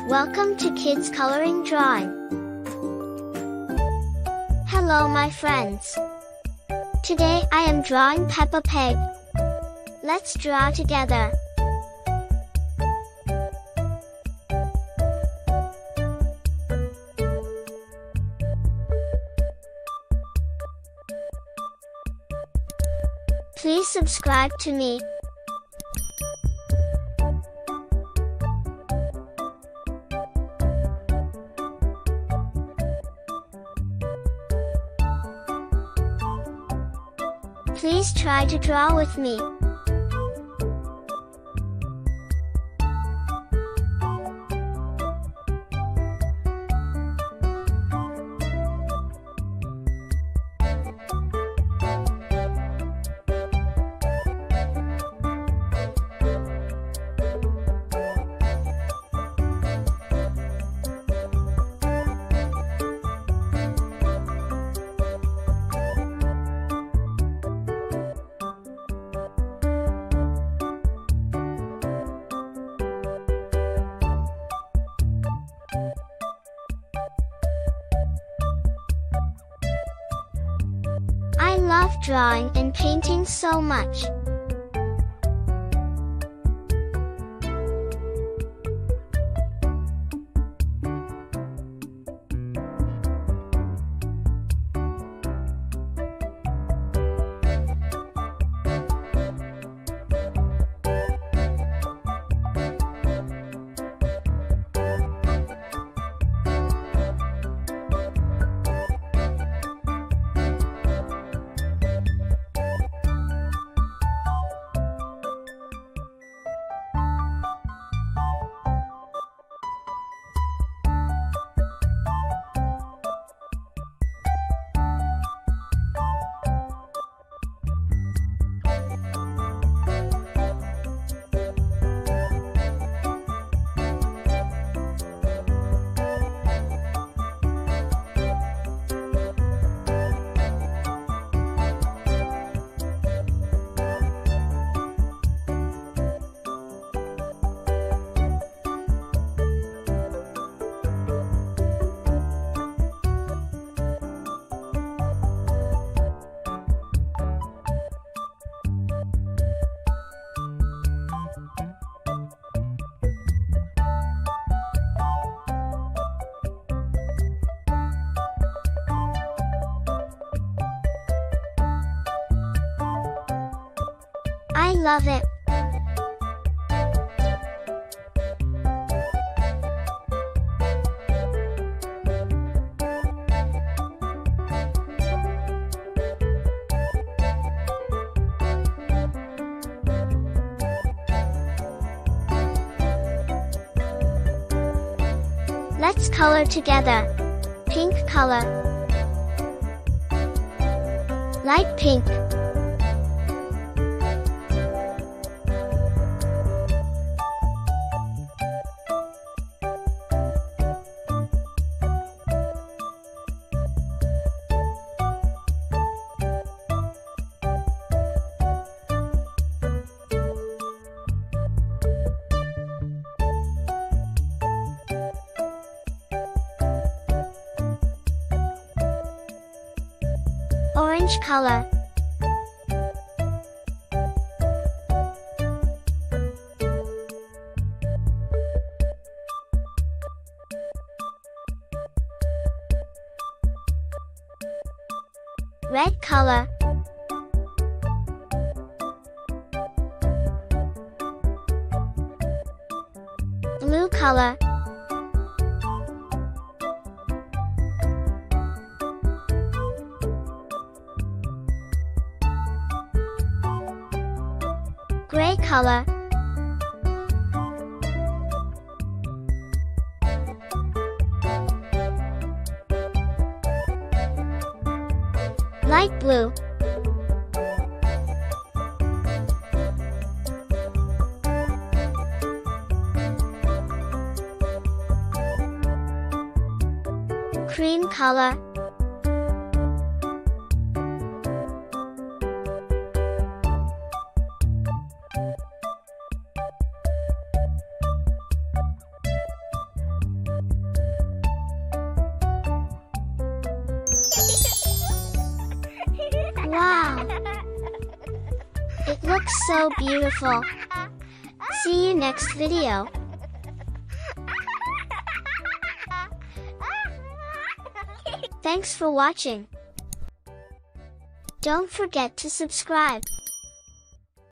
Welcome to Kids Coloring Drawing. Hello my friends. Today I am drawing Peppa Pig. Let's draw together. Please subscribe to me. Please try to draw with me. I love drawing and painting so much. I love it. Let's color together. Pink color. Light pink. Orange color. Red color. Blue color. Gray color. Light blue. Cream color. Wow! It looks so beautiful. See you next video. Thanks for watching. Don't forget to subscribe.